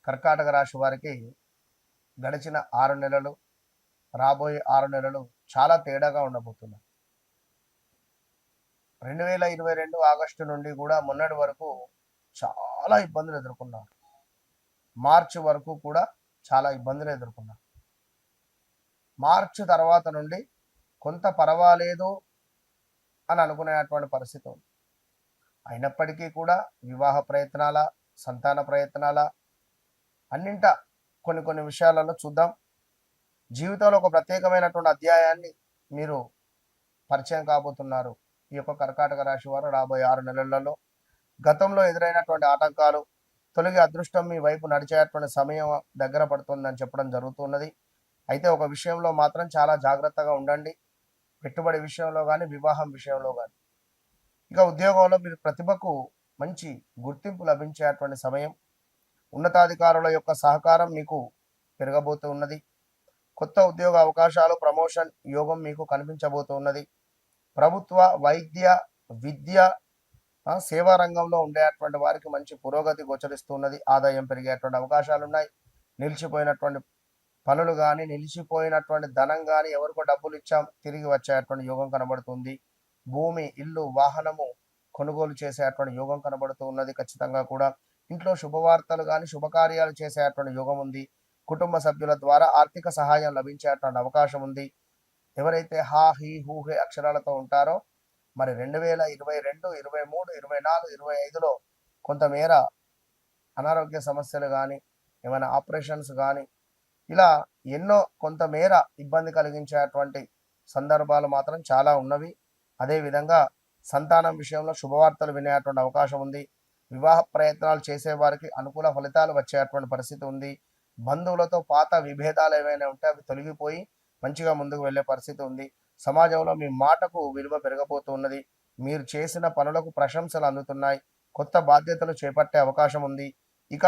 కర్కాటక రాశి వారికి గడిచిన 6 నెలలు, రాబోయే 6 నెలలు చాలా తేడాగా ఉండబోతున్నాయి. 2022 ఆగస్టు నుండి కూడా మొన్నటి వరకు చాలా ఇబ్బందులు ఎదుర్కొన్నారు. మార్చి వరకు కూడా చాలా ఇబ్బందులు ఎదుర్కొన్నారు. మార్చి తర్వాత నుండి కొంత పర్వాలేదు అని అనుకునేటువంటి పరిస్థితి ఉంది. అయినప్పటికీ కూడా వివాహ ప్రయత్నాల, సంతాన ప్రయత్నాల అన్నింట కొన్ని విషయాలలో చూద్దాం. జీవితంలో ఒక ప్రత్యేకమైనటువంటి అధ్యాయాన్ని మీరు పరిచయం కాబోతున్నారు. ఈ యొక్క కర్కాటక రాశి వారు రాబోయే 6 నెలలలో గతంలో ఎదురైనటువంటి ఆటంకాలు తొలగి అదృష్టం మీ వైపు నడిచేటువంటి సమయం దగ్గర పడుతుందని చెప్పడం జరుగుతున్నది. అయితే ఒక విషయంలో మాత్రం చాలా జాగ్రత్తగా ఉండండి. పెట్టుబడి విషయంలో కానీ, వివాహం విషయంలో కానీ. ఇక ఉద్యోగంలో మీరు ప్రతిభకు మంచి గుర్తింపు లభించేటువంటి సమయం. ఉన్నతాధికారుల యొక్క సహకారం మీకు పెరగబోతూ ఉన్నది. కొత్త ఉద్యోగ అవకాశాలు, ప్రమోషన్ యోగం మీకు కనిపించబోతున్నది. ప్రభుత్వ, వైద్య, విద్య, సేవా రంగంలో ఉండేటువంటి వారికి మంచి పురోగతి గోచరిస్తున్నది. ఆదాయం పెరిగేటువంటి అవకాశాలు ఉన్నాయి. నిలిచిపోయినటువంటి పనులు కానీ, నిలిచిపోయినటువంటి ధనం కానీ, ఎవరికో డబ్బులు ఇచ్చాం తిరిగి వచ్చేటువంటి యోగం కనబడుతుంది. భూమి, ఇల్లు, వాహనము కొనుగోలు చేసేటువంటి యోగం కనబడుతూ ఉన్నది. ఖచ్చితంగా కూడా ఇంట్లో శుభవార్తలు కానీ, శుభకార్యాలు చేసేటువంటి యోగం ఉంది. కుటుంబ సభ్యుల ద్వారా ఆర్థిక సహాయం లభించేటువంటి అవకాశం ఉంది. ఎవరైతే హా, హీ, హూ, హే అక్షరాలతో ఉంటారో మరి 2022, 23, 24, 25లో కొంతమేర అనారోగ్య సమస్యలు కానీ, ఏమైనా ఆపరేషన్స్ కానీ, ఇలా ఎన్నో కొంతమేర ఇబ్బంది కలిగించేటువంటి సందర్భాలు మాత్రం చాలా ఉన్నవి. అదేవిధంగా సంతానం విషయంలో శుభవార్తలు వినేటువంటి అవకాశం ఉంది. వివాహ ప్రయత్నాలు చేసేవారికి అనుకూల ఫలితాలు వచ్చేటువంటి పరిస్థితి ఉంది. బంధువులతో పాత విభేదాలు ఏవైనా ఉంటే అవి తొలగిపోయి మంచిగా ముందుకు వెళ్ళే పరిస్థితి ఉంది. సమాజంలో మీ మాటకు విలువ పెరగబోతున్నది. మీరు చేసిన పనులకు ప్రశంసలు అందుతున్నాయి. కొత్త బాధ్యతలు చేపట్టే అవకాశం ఉంది. ఇక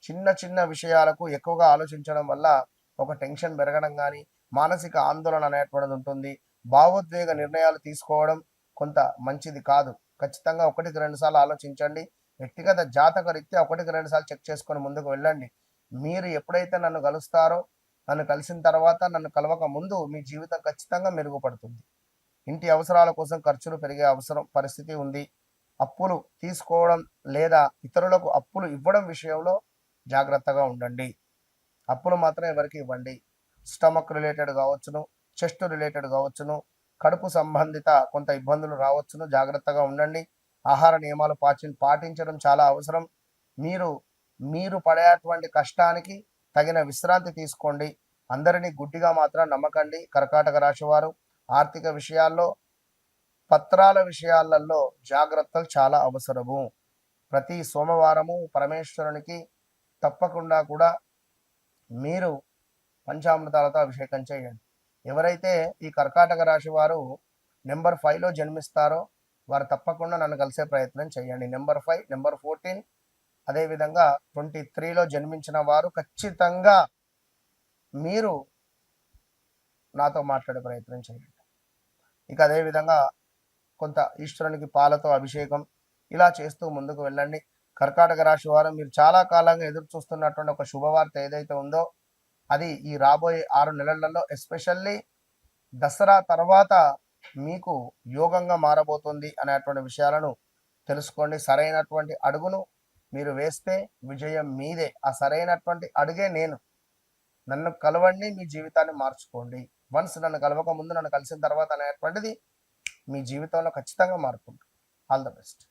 చిన్న విషయాలకు ఎక్కువగా ఆలోచించడం వల్ల ఒక టెన్షన్ పెరగడం కానీ, మానసిక ఆందోళన అనేటువంటిది ఉంటుంది. భావోద్వేగ నిర్ణయాలు తీసుకోవడం కొంత మంచిది కాదు. ఖచ్చితంగా 1-2 సార్లు ఆలోచించండి. వ్యక్తిగత జాతక రీత్యా 1-2 సార్లు చెక్ చేసుకొని ముందుకు వెళ్ళండి. మీరు ఎప్పుడైతే నన్ను కలుస్తారో, నన్ను కలిసిన తర్వాత నన్ను కలవక ముందు మీ జీవితం ఖచ్చితంగా మెరుగుపడుతుంది. ఇంటి అవసరాల కోసం ఖర్చులు పెరిగే పరిస్థితి ఉంది. అప్పులు తీసుకోవడం లేదా ఇతరులకు అప్పులు ఇవ్వడం విషయంలో జాగ్రత్తగా ఉండండి. అప్పులు మాత్రం ఎవరికి ఇవ్వండి. స్టమక్ రిలేటెడ్ కావచ్చును, చెస్ట్ రిలేటెడ్ కావచ్చును, కడుపు సంబంధిత కొంత ఇబ్బందులు రావచ్చును. జాగ్రత్తగా ఉండండి. ఆహార నియమాలు పాటించడం చాలా అవసరం. మీరు పడేటువంటి కష్టానికి తగిన విశ్రాంతి తీసుకోండి. అందరినీ గుడ్డిగా మాత్రం నమ్మకండి. కర్కాటక రాశి వారు ఆర్థిక విషయాల్లో, పత్రాల విషయాలలో జాగ్రత్తలు చాలా అవసరము. ప్రతి సోమవారము పరమేశ్వరునికి తప్పకుండా కూడా మీరు పంచామృతాలతో అభిషేకం చేయండి. ఎవరైతే ఈ కర్కాటక రాశి వారు నెంబర్ 5లో జన్మిస్తారో వారు తప్పకుండా నన్ను కలిసే ప్రయత్నం చేయండి. నెంబర్ 5, నెంబర్ 14, అదేవిధంగా 23లో జన్మించిన వారు ఖచ్చితంగా మీరు నాతో మాట్లాడే ప్రయత్నం చేయండి. ఇక అదేవిధంగా కొంత ఈశ్వరునికి పాలతో అభిషేకం ఇలా చేస్తూ ముందుకు వెళ్ళండి. కర్కాటక రాశి వారు మీరు చాలా కాలంగా ఎదురు చూస్తున్నటువంటి ఒక శుభవార్త ఏదైతే ఉందో అది ఈ రాబోయే 6 నెలలలో ఎస్పెషల్లీ దసరా తర్వాత మీకు యోగంగా మారబోతుంది అనేటువంటి విషయాలను తెలుసుకోండి. సరైనటువంటి అడుగును మీరు వేస్తే విజయం మీదే. ఆ సరైనటువంటి అడుగే నేను. నన్ను కలవండి, మీ జీవితాన్ని మార్చుకోండి. వన్స్ నన్ను కలవక ముందు నన్ను కలిసిన తర్వాత అనేటువంటిది మీ జీవితంలో ఖచ్చితంగా మార్పు ఉంటుంది. All the best.